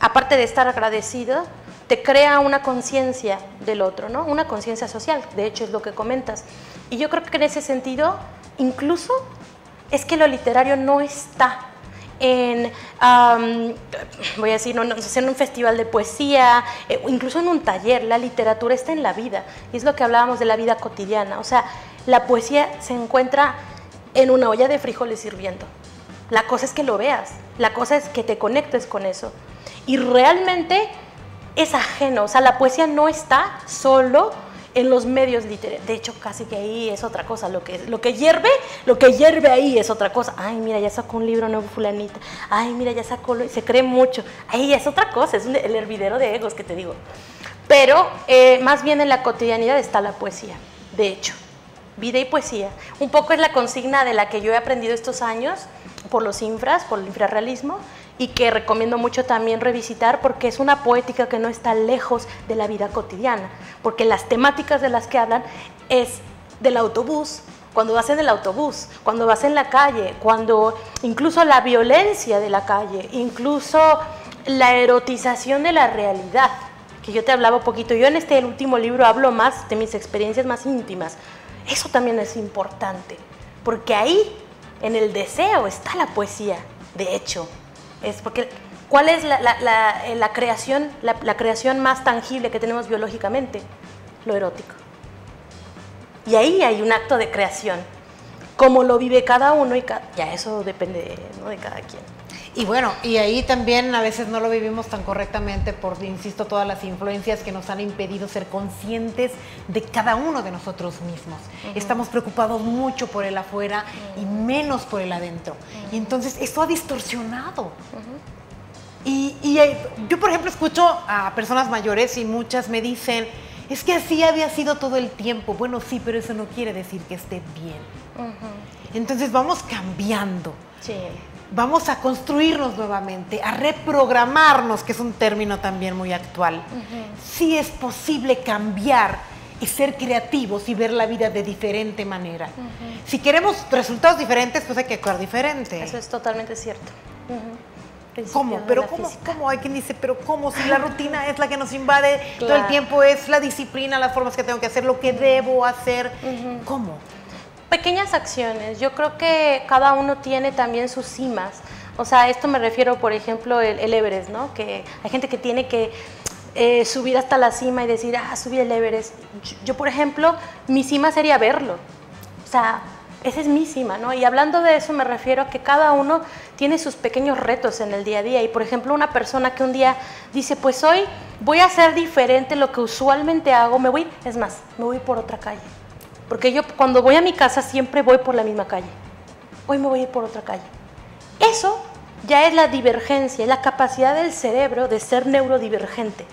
aparte de estar agradecido, te crea una conciencia del otro, ¿no? Una conciencia social, de hecho es lo que comentas. Y yo creo que en ese sentido, incluso es que lo literario no está en, voy a decir, no sé, en un festival de poesía, incluso en un taller. La literatura está en la vida, y es lo que hablábamos de la vida cotidiana. O sea, la poesía se encuentra en una olla de frijoles hirviendo. La cosa es que lo veas, la cosa es que te conectes con eso. Y realmente es ajeno, o sea, la poesía no está solo en los medios literarios. De hecho, casi que ahí es otra cosa, lo que hierve ahí es otra cosa. Ay, mira, ya sacó un libro nuevo fulanita. Ay, mira, ya sacó, se cree mucho. Ay, es otra cosa, es el hervidero de egos que te digo. Pero más bien en la cotidianidad está la poesía, de hecho. Vida y poesía. Un poco es la consigna de la que yo he aprendido estos años por los infras, por el infrarrealismo, y que recomiendo mucho también revisitar porque es una poética que no está lejos de la vida cotidiana, porque las temáticas de las que hablan es del autobús, cuando vas en el autobús, cuando vas en la calle, cuando incluso la violencia de la calle, incluso la erotización de la realidad, que yo te hablaba un poquito. Yo en este último libro hablo más de mis experiencias más íntimas. Eso también es importante, porque ahí, en el deseo, está la poesía, de hecho. Es porque, ¿cuál es la creación más tangible que tenemos biológicamente? Lo erótico. Y ahí hay un acto de creación. Cómo lo vive cada uno, ya eso depende, ¿no?, de cada quien. Y bueno, y ahí también a veces no lo vivimos tan correctamente por, insisto, todas las influencias que nos han impedido ser conscientes de cada uno de nosotros mismos. Estamos preocupados mucho por el afuera y menos por el adentro. Y entonces esto ha distorsionado. Y yo, por ejemplo, escucho a personas mayores y muchas me dicen, es que así había sido todo el tiempo. Bueno, sí, pero eso no quiere decir que esté bien. Entonces vamos cambiando. Sí. Vamos a construirnos nuevamente, a reprogramarnos, que es un término también muy actual. Sí es posible cambiar y ser creativos y ver la vida de diferente manera. Si queremos resultados diferentes, pues hay que actuar diferente. Eso es totalmente cierto. ¿Cómo? ¿Pero cómo? Hay quien dice, ¿pero cómo? Si la rutina es la que nos invade todo el tiempo, es la disciplina, las formas que tengo que hacer, lo que debo hacer. ¿Cómo? Pequeñas acciones. Yo creo que cada uno tiene también sus cimas. O sea, esto me refiero, por ejemplo, el Everest, ¿no? Que hay gente que tiene que subir hasta la cima y decir, subí el Everest. Yo, por ejemplo, mi cima sería verlo. O sea, esa es mi cima, ¿no? Y hablando de eso me refiero a que cada uno tiene sus pequeños retos en el día a día. Y, por ejemplo, una persona que un día dice, pues hoy voy a hacer diferente lo que usualmente hago, me voy por otra calle. Porque yo cuando voy a mi casa siempre voy por la misma calle. Hoy me voy a ir por otra calle. Eso ya es la divergencia, es la capacidad del cerebro de ser neurodivergente,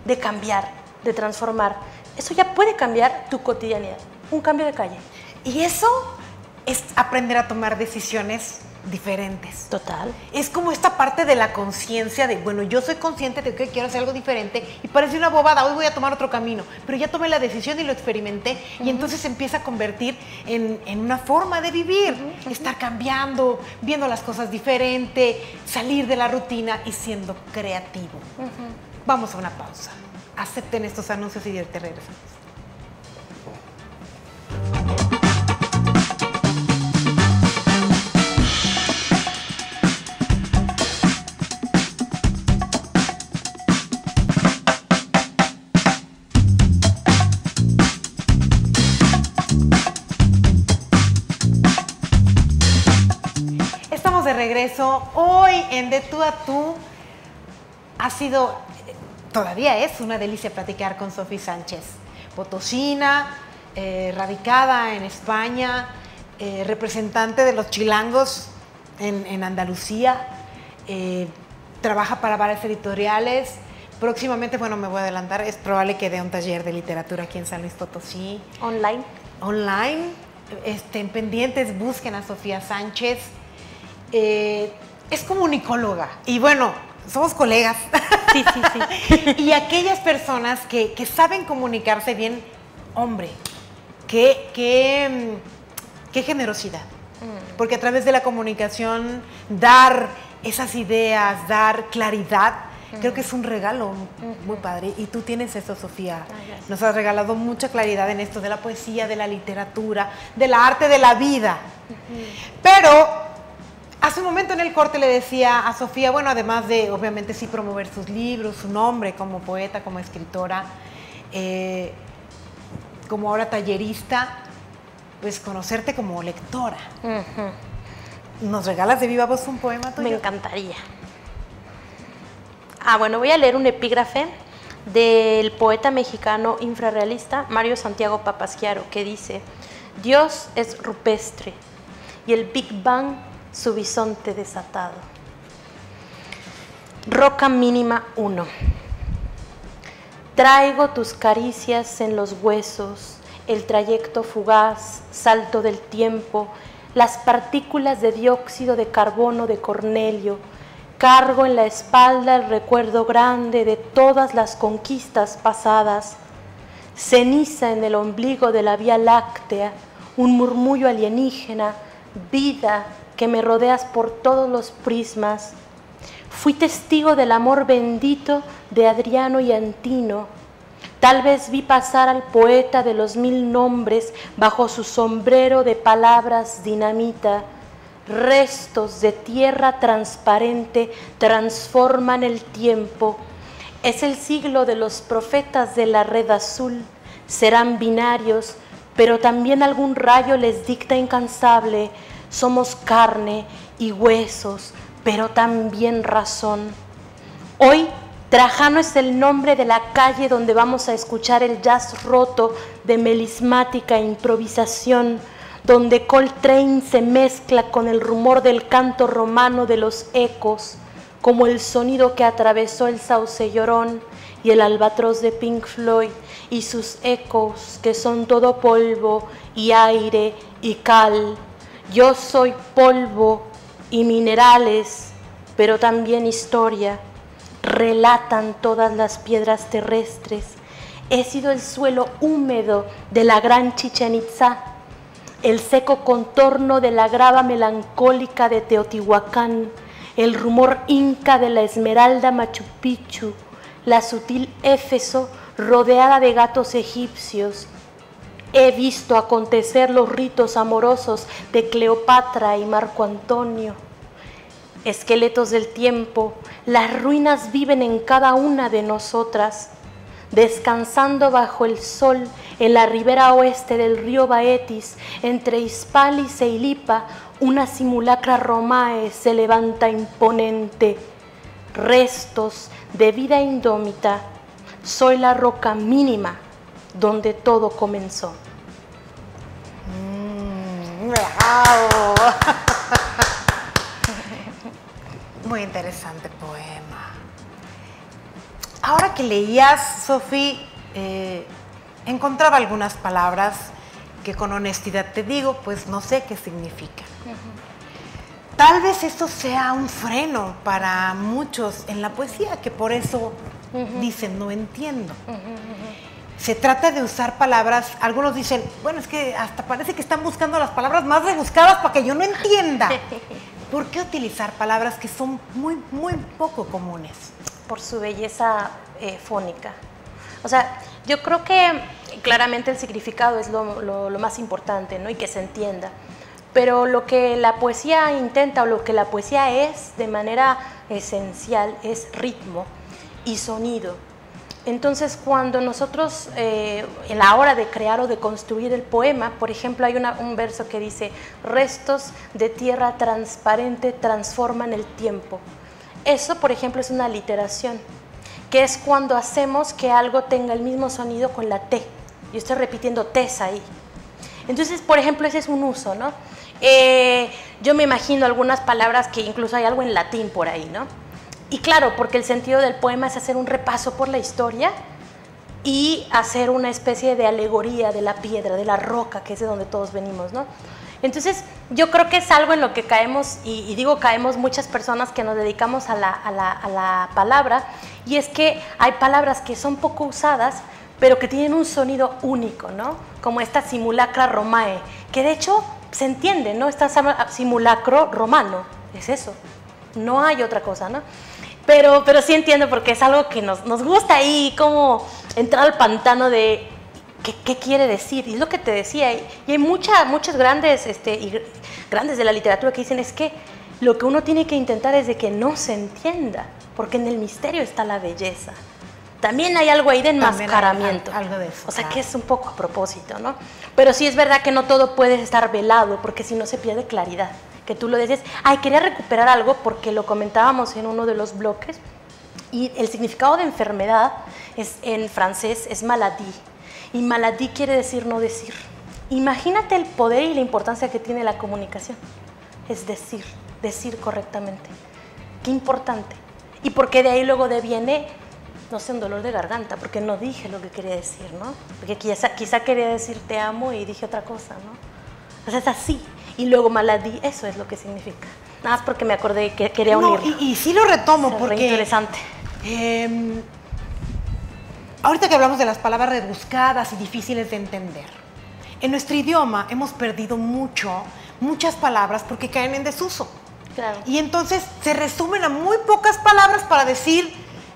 de cambiar, de transformar. Eso ya puede cambiar tu cotidianidad, un cambio de calle. Y eso es aprender a tomar decisiones diferentes. Total. Es como esta parte de la conciencia de, bueno, yo soy consciente de que quiero hacer algo diferente y parece una bobada, hoy voy a tomar otro camino, pero ya tomé la decisión y lo experimenté y entonces se empieza a convertir en una forma de vivir, estar cambiando, viendo las cosas diferente, salir de la rutina y siendo creativo. Vamos a una pausa. Acepten estos anuncios y te regresamos. De regreso hoy en De Tú a Tú. Ha sido, todavía es una delicia platicar con Sofía Sánchez, potosina, radicada en España, representante de los chilangos en Andalucía, trabaja para varias editoriales. Próximamente, bueno, me voy a adelantar, es probable que dé un taller de literatura aquí en San Luis Potosí. Online. En pendientes, busquen a Sofía Sánchez. Es comunicóloga y bueno, somos colegas. Sí. Y aquellas personas que saben comunicarse bien, hombre, qué generosidad. Porque a través de la comunicación, dar esas ideas, dar claridad, creo que es un regalo muy padre. Y tú tienes eso, Sofía. Nos has regalado mucha claridad en esto de la poesía, de la literatura, del arte, de la vida. Pero hace un momento en el corte le decía a Sofía, bueno, además de, obviamente, sí promover sus libros, su nombre como poeta, como escritora, como ahora tallerista, pues conocerte como lectora. ¿Nos regalas de viva voz un poema tuyo? Me encantaría. Bueno, voy a leer un epígrafe del poeta mexicano infrarrealista Mario Santiago Papasquiaro, que dice: Dios es rupestre y el Big Bang su bisonte desatado. Roca mínima 1. Traigo tus caricias en los huesos, el trayecto fugaz, salto del tiempo, las partículas de dióxido de carbono de Cornelio. Cargo en la espalda el recuerdo grande de todas las conquistas pasadas. Ceniza en el ombligo de la Vía Láctea, un murmullo alienígena, vida que me rodeas por todos los prismas. Fui testigo del amor bendito de Adriano y Antino. Tal vez vi pasar al poeta de los 1000 nombres bajo su sombrero de palabras dinamita. Restos de tierra transparente transforman el tiempo. Es el siglo de los profetas de la red azul. Serán binarios, pero también algún rayo les dicta incansable. Somos carne y huesos, pero también razón. Hoy, Trajano es el nombre de la calle donde vamos a escuchar el jazz roto de melismática improvisación, donde Coltrane se mezcla con el rumor del canto romano de los ecos, como el sonido que atravesó el sauce llorón y el albatros de Pink Floyd, y sus ecos que son todo polvo y aire y cal. Yo soy polvo y minerales, pero también historia. Relatan todas las piedras terrestres. He sido el suelo húmedo de la gran Chichén Itzá, el seco contorno de la grava melancólica de Teotihuacán, el rumor inca de la esmeralda Machu Picchu, la sutil Éfeso rodeada de gatos egipcios. He visto acontecer los ritos amorosos de Cleopatra y Marco Antonio. Esqueletos del tiempo, las ruinas viven en cada una de nosotras, descansando bajo el sol en la ribera oeste del río Baetis, entre Hispalis e Ilipa, una simulacra Romae se levanta imponente. Restos de vida indómita, soy la roca mínima donde todo comenzó. ¡Bravo! Muy interesante poema. Ahora que leías, Sofi, encontraba algunas palabras que con honestidad te digo, pues no sé qué significan. Tal vez esto sea un freno para muchos en la poesía, que por eso dicen no entiendo. Se trata de usar palabras, algunos dicen, bueno, es que hasta parece que están buscando las palabras más rebuscadas para que yo no entienda. ¿Por qué utilizar palabras que son muy poco comunes? Por su belleza fónica. O sea, yo creo que claramente el significado es lo más importante, ¿no? Y que se entienda. Pero lo que la poesía intenta o lo que la poesía es de manera esencial es ritmo y sonido. Entonces, cuando nosotros, en la hora de crear o de construir el poema, por ejemplo, hay un verso que dice, restos de tierra transparente transforman el tiempo. Eso, por ejemplo, es una aliteración, que es cuando hacemos que algo tenga el mismo sonido con la T. Yo estoy repitiendo T's ahí. Entonces, por ejemplo, ese es un uso, ¿no? Yo me imagino algunas palabras que incluso hay algo en latín por ahí, ¿no? Y claro, porque el sentido del poema es hacer un repaso por la historia y hacer una especie de alegoría de la piedra, de la roca, que es de donde todos venimos, ¿no? Entonces, yo creo que es algo en lo que caemos, y digo caemos muchas personas que nos dedicamos a la palabra, y es que hay palabras que son poco usadas, pero que tienen un sonido único, ¿no? Como esta simulacra romae, que de hecho se entiende, ¿no? Esta simulacro romano, es eso, no hay otra cosa, ¿no? Pero sí entiendo porque es algo que nos gusta ahí, como entrar al pantano de qué quiere decir. Y es lo que te decía, y hay muchos grandes, grandes de la literatura que dicen es que lo que uno tiene que intentar es de que no se entienda, porque en el misterio está la belleza. También hay algo ahí de enmascaramiento, algo de eso, o sea que es un poco a propósito, ¿no? Pero sí es verdad que no todo puede estar velado, porque si no se pierde claridad. Que tú lo decías, ay, quería recuperar algo porque lo comentábamos en uno de los bloques, y el significado de enfermedad en francés es maladie, y maladie quiere decir no decir. Imagínate el poder y la importancia que tiene la comunicación, es decir correctamente. Qué importante. Y porque de ahí luego deviene, no sé, un dolor de garganta, porque no dije lo que quería decir, ¿no? Porque quizá quería decir te amo y dije otra cosa, ¿no? O sea, es así. Y luego maladie, eso es lo que significa. Nada más porque me acordé que quería unirlo. Y sí lo retomo es porque... interesante. Ahorita que hablamos de las palabras rebuscadas y difíciles de entender, en nuestro idioma hemos perdido muchas palabras porque caen en desuso. Claro. Y entonces se resumen a muy pocas palabras para decir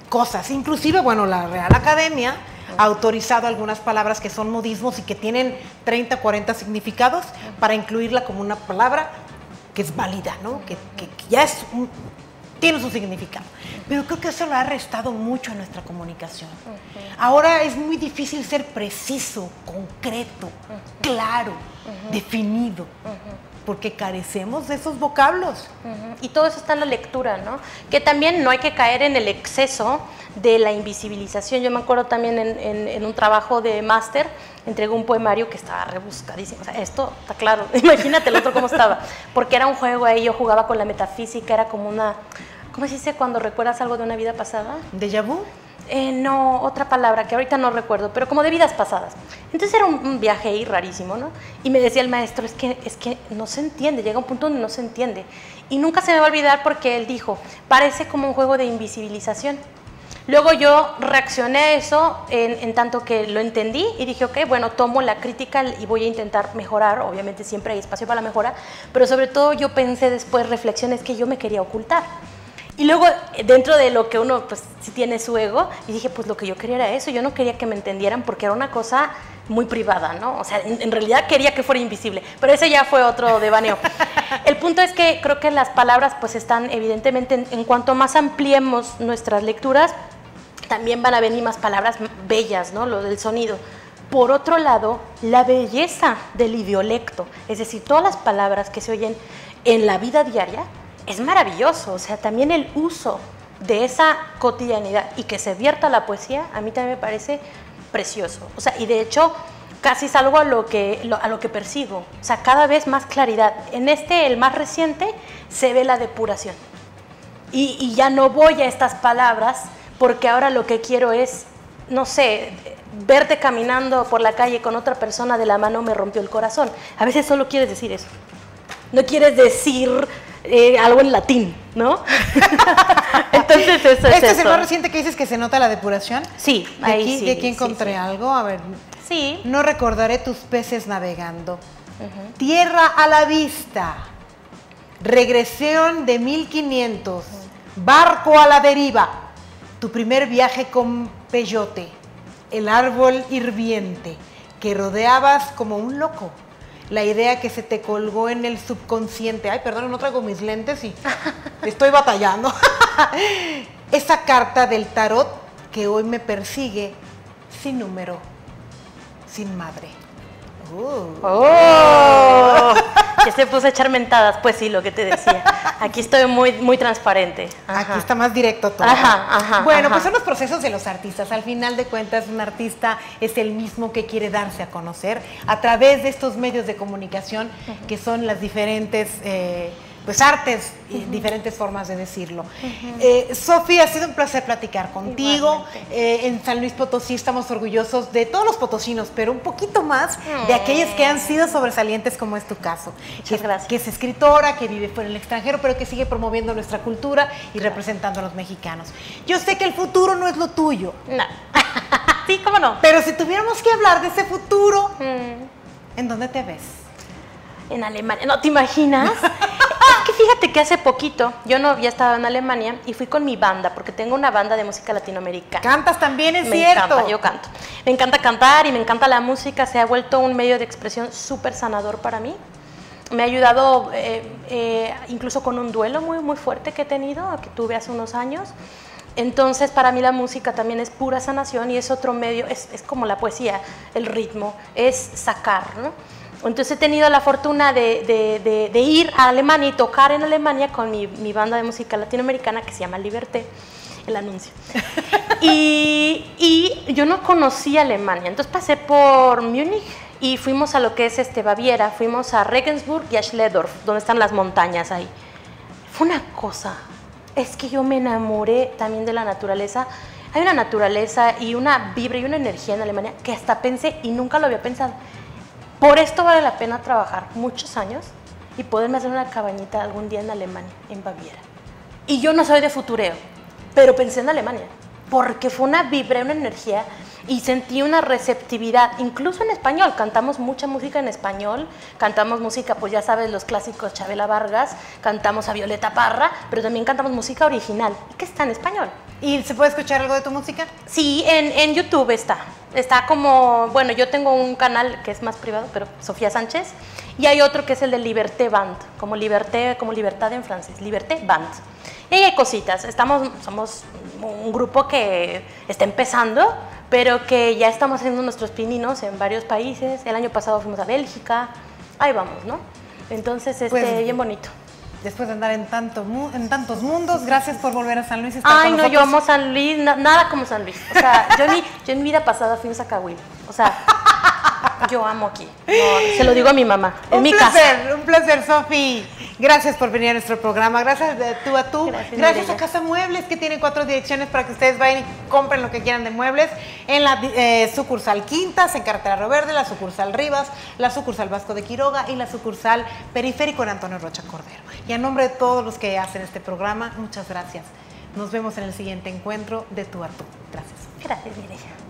cosas. Inclusive, bueno, la Real Academia ha autorizado algunas palabras que son modismos y que tienen 30, 40 significados para incluirla como una palabra que es válida, ¿no? Que ya tiene su significado. Pero creo que eso lo ha restado mucho a nuestra comunicación. Ahora es muy difícil ser preciso, concreto, claro, definido, porque carecemos de esos vocablos. Y todo eso está en la lectura, ¿no? Que también no hay que caer en el exceso de la invisibilización. Yo me acuerdo también en un trabajo de máster, entregué un poemario que estaba rebuscadísimo. O sea, esto está claro, imagínate el otro cómo estaba. Porque era un juego ahí, yo jugaba con la metafísica, era como una... ¿Cómo se dice cuando recuerdas algo de una vida pasada? ¿Déjà vu? No, otra palabra que ahorita no recuerdo, pero como de vidas pasadas. Entonces era un viaje ahí rarísimo, ¿no? Y me decía el maestro, es que no se entiende, llega un punto donde no se entiende. Y nunca se me va a olvidar porque él dijo, parece como un juego de invisibilización. Luego yo reaccioné a eso en tanto que lo entendí y dije, ok, bueno, tomo la crítica y voy a intentar mejorar. Obviamente siempre hay espacio para la mejora, pero sobre todo yo pensé después reflexiones que yo me quería ocultar. Y luego, dentro de lo que uno, pues, sí tiene su ego, y dije, pues, lo que yo quería era eso. Yo no quería que me entendieran porque era una cosa muy privada, ¿no? O sea, en realidad quería que fuera invisible, pero ese ya fue otro devaneo. El punto es que creo que las palabras, pues, están evidentemente, en cuanto más ampliemos nuestras lecturas, también van a venir más palabras bellas, ¿no? Lo del sonido. Por otro lado, la belleza del idiolecto, es decir, todas las palabras que se oyen en la vida diaria, es maravilloso. O sea, también el uso de esa cotidianidad y que se vierta la poesía, a mí también me parece precioso. O sea, y de hecho, casi es algo a lo que persigo. O sea, cada vez más claridad. En el más reciente, se ve la depuración. Y ya no voy a estas palabras, porque ahora lo que quiero es, no sé, verte caminando por la calle con otra persona de la mano me rompió el corazón. A veces solo quieres decir eso. No quieres decir algo en latín, ¿no? Entonces eso ¿Este es el más reciente que dices que se nota la depuración? Sí, ahí sí. De aquí encontré algo, a ver. Sí. No recordaré tus peces navegando. Tierra a la vista. Regresión de 1500. Barco a la deriva. Tu primer viaje con peyote. El árbol hirviente que rodeabas como un loco. La idea que se te colgó en el subconsciente. Ay, perdón, no traigo mis lentes y estoy batallando. Esa carta del tarot que hoy me persigue sin número, sin madre. Que se puso a echar mentadas. Pues sí, lo que te decía. Aquí estoy muy transparente. Ajá. Aquí está más directo todo. Bueno, pues son los procesos de los artistas. Al final de cuentas, un artista es el mismo que quiere darse a conocer a través de estos medios de comunicación que son las diferentes pues artes y diferentes formas de decirlo. Sofía, ha sido un placer platicar contigo. En San Luis Potosí estamos orgullosos de todos los potosinos, pero un poquito más de aquellos que han sido sobresalientes, como es tu caso. Muchas gracias. Que es escritora, que vive fuera del extranjero, pero que sigue promoviendo nuestra cultura y representando a los mexicanos. Yo sé que el futuro no es lo tuyo. No. Sí, cómo no. Pero si tuviéramos que hablar de ese futuro, ¿en dónde te ves? En Alemania. ¿No te imaginas? Es que fíjate que hace poquito yo no había estado en Alemania y fui con mi banda, porque tengo una banda de música latinoamericana. ¿Cantas también, es Me cierto? encanta, yo canto. Me encanta cantar y me encanta la música, se ha vuelto un medio de expresión súper sanador para mí. Me ha ayudado incluso con un duelo muy fuerte que he tenido, que tuve hace unos años. Entonces, para mí la música también es pura sanación y es otro medio, es como la poesía, el ritmo, es sacar, ¿no? Entonces he tenido la fortuna de ir a Alemania y tocar en Alemania con mi banda de música latinoamericana que se llama Liberté, el anuncio. Y yo no conocía Alemania, entonces pasé por Múnich y fuimos a lo que es Baviera, fuimos a Regensburg y a Schlehdorf, donde están las montañas ahí. Fue una cosa, es que yo me enamoré también de la naturaleza. Hay una naturaleza y una vibra y una energía en Alemania que hasta pensé y nunca lo había pensado. Por esto vale la pena trabajar muchos años y poderme hacer una cabañita algún día en Alemania, en Baviera. Y yo no soy de futureo, pero pensé en Alemania, porque fue una vibra, una energía, y sentí una receptividad, incluso en español. Cantamos mucha música en español, cantamos música, pues ya sabes, los clásicos Chabela Vargas, cantamos a Violeta Parra, pero también cantamos música original, que está en español. ¿Y se puede escuchar algo de tu música? Sí, en YouTube está. Está como, bueno, yo tengo un canal que es más privado, pero Sofía Sánchez, y hay otro que es el de Liberté Band, como libertad en francés, Liberté Band. Y ahí hay cositas, somos un grupo que está empezando, pero que ya estamos haciendo nuestros pininos en varios países. El año pasado fuimos a Bélgica, ahí vamos, ¿no? Entonces, pues, bien bonito. Después de andar en tantos mundos, gracias por volver a San Luis. Ay, no, yo amo San Luis, nada como San Luis. O sea, yo en mi vida pasada fui a Zacahuil. O sea, yo amo aquí. No, se lo digo a mi mamá, en mi casa. Un placer, Sofi. Gracias por venir a nuestro programa. Gracias de tú a tú. Gracias a Casa Muebles, que tiene 4 direcciones para que ustedes vayan y compren lo que quieran de muebles. En la sucursal Quintas, en Carretera Río Verde, la sucursal Rivas, la sucursal Vasco de Quiroga y la sucursal Periférico en Antonio Rocha Cordero. Y a nombre de todos los que hacen este programa, muchas gracias. Nos vemos en el siguiente encuentro de Tú a Tú. Gracias. Gracias, Mireya.